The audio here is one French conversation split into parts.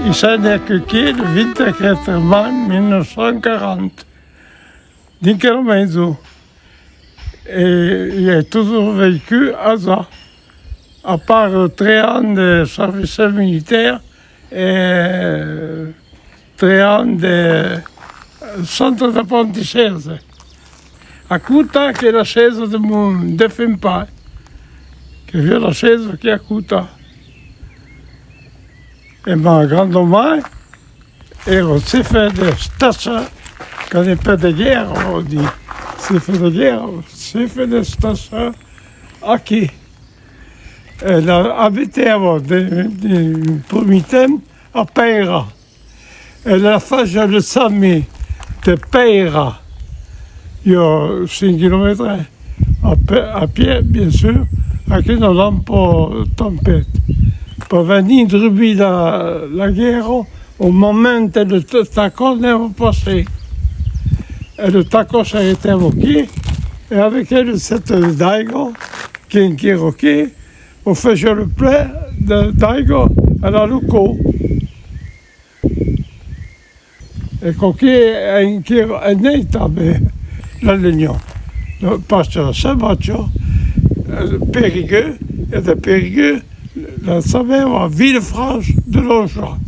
Il s'en est occupé le 24 mars 1940, dans maison. Et il a toujours vécu à ça, à part 3 ans de service militaire et 3 ans de centre d'apprentissage. À Cuta, qui est la chaise de mon défunt père, qui est la chaise qui est à Cuta. Et ma grand-mère, elle a aussi fait des stations, quand il n'y a pas de guerre, on dit. C'est fait de guerre, c'est fait des stations à qui? Elle a habité avant, des premiers temps, à Peira. Elle a fait le samedi de Peira. Il y a 5 km à pied, bien sûr, avec une lampe tempête. Pour venir depuis la guerre, au moment où le taco est passé. Et le taco s'est été évoqué, et avec elle, cette daigo, qui est roquée, on faisait le plat de daigo à la loco. Et coquille est né la Légion. Le pasteur Saint-Mathieu, Périgueux, et de Périgueux, la savait à Villefranche de Longchamp.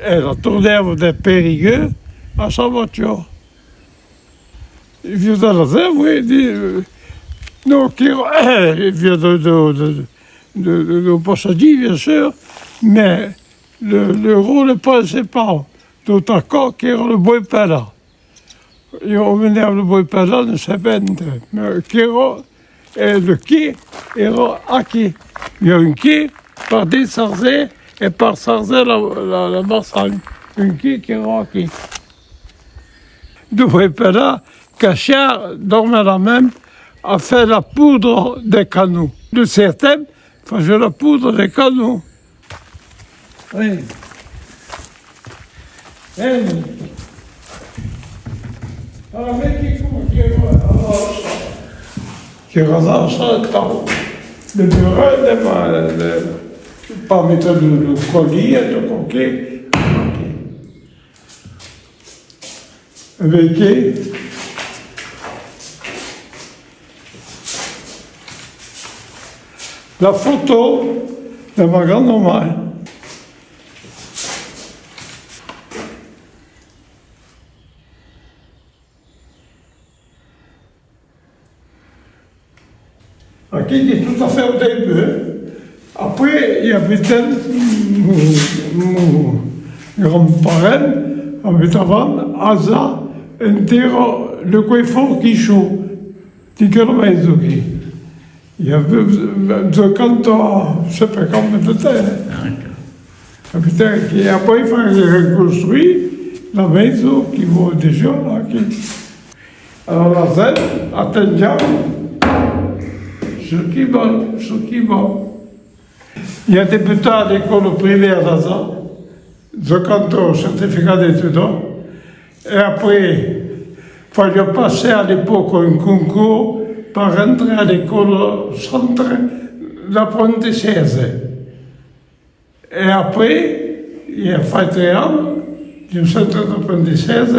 Elle a tourné de Périgueux à Saint-Mathieu. Il vient de la terre, oui, il dit. Non, il vient de Passadie, bien sûr, mais le rôle n'est pas principal. Tout à coup, qui est le bois pala. Il a emmené le bois pala de Sepente. Mais qui est le quai est à quai. Il y a un quai par des Sarzais et par Sarzais la Marsagne. Un quai qui est à quai. Le bois pala, Cachard, dormait la même, a fait la poudre des canaux. De certains faisaient la poudre des canaux. Oui. Qui relâche le temps. Le bureau, pas mettre le colis, le coquet. Avec la photo de ma grand-mère. Qui est tout à fait au début. Après, il y avait mon grand-parent, habitait avant, Asa, le coiffeur qui chaud, qui est le maison. Il y avait 50 ans, je ne sais pas combien de temps. Et après, il fallait reconstruire la maison qui vaut déjà. Alors la scène, à Tenjam, ce qui va. Il a débuté à l'école primaire d'Aza, 50 ans, certificat d'études. Et après, il fallait passer à l'époque un concours pour rentrer à l'école centre d'apprentissage. Et après, il a fait 3 ans du centre d'apprentissage.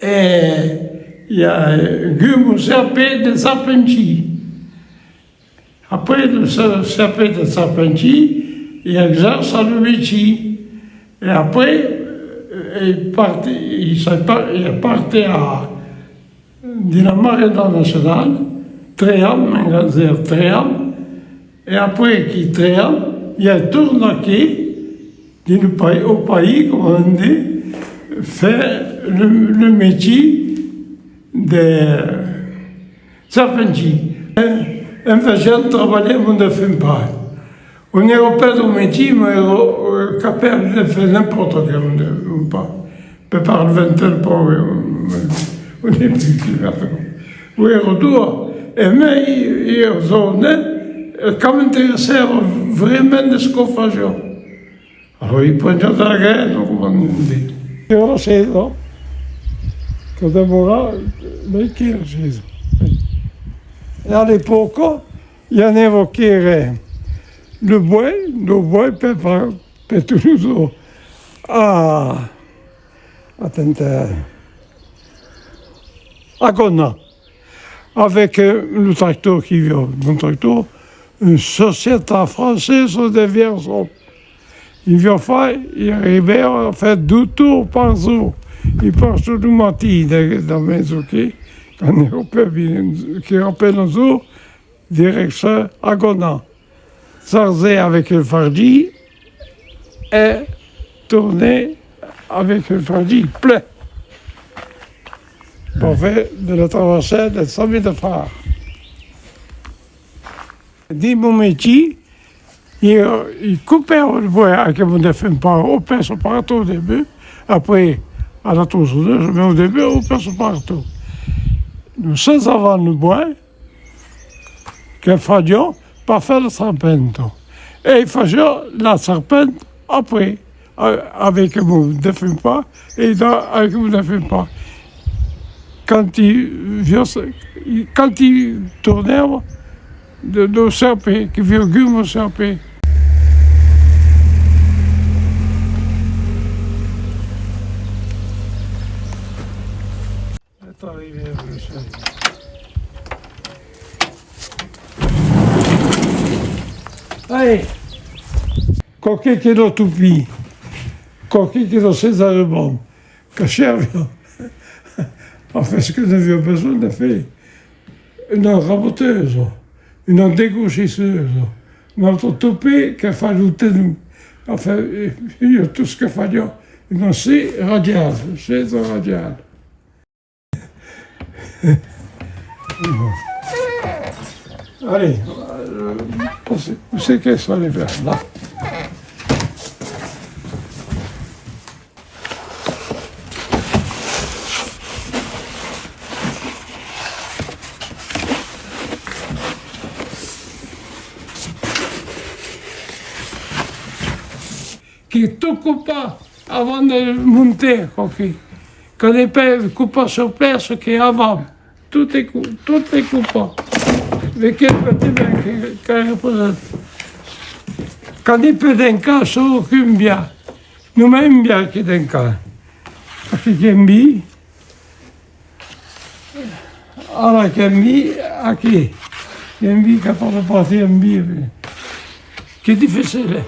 Et il y a eu un CAP de Sarpenty. Après le CAP de Sarpenty, il exerce à le métier. Et après, il est parti à la marine nationale, 3 ans, magasin 3 ans. Et après qu'il 3 ans, il est tourné au pays, comme on dit, fait le métier de Sarpenty. Un faisant travailler, on ne fait pas. On n'est pas au métier, mais on est capable de faire n'importe quel on pas. On peut pas le 20 ans, on n'est plus capable. Oui, retour. Et mais ils ont comme intéressé vraiment de ce qu'on faisait. Alors ils prenaient de la graine, comme on dit. Io l'ho sceso, cosa vorrà, lei che l'ho sceso. E all'epoca, il y en avait qui le bois per Toulouse à Gonna, avec le tracteur qui vient. Le tracteur, une société française de Vierzon. Il vient faire, il arrivait à faire 2 tours par jour. Il part sur le matin dans la maison, quand il rappelle un jour, direction à Gonna. S'arrêter avec le fardi et tourner avec le fardi plein. Pour faire de la traversée de 100 000 francs. Dit mon métier, il coupait le bois avec mon défunt par au pinceau partout au début, après à la tourneuse, je mets au début au pinceau partout. Nous sommes avant le bois, que faisions pour faire le serpento. Et faisions la serpente après, avec mon défunt pas et avec mon défunt pas. Quand il tournait de serpent, qui vient au serpent. C'est arrivé, je sais. Allez, coquet qui l'ont toupie, coquet qui l'ont césarement, caché enfin, ce que nous avions besoin de faire, une raboteuse, une dégauchisseuse, notre toupie qui a fallu tenir. Enfin, il y a tout ce qu'il fallait, une scie radiale, chaise radiale. Allez, où c'est qu'elles sont les verres là? Qui tout coupe avant de monter, okay. Quand les pères coupent sur place, qui est avant, tout est coupé. Mais quel petit bien qui représente. Quand il peut d'un cas, ça aucune bien. Nous-mêmes bien qui d'un cas. Parce qu'il y a un bi. Alors qu'il y a un bi, à qui? Il y a un bi qui a pas de partir, un bi. Qui est difficile.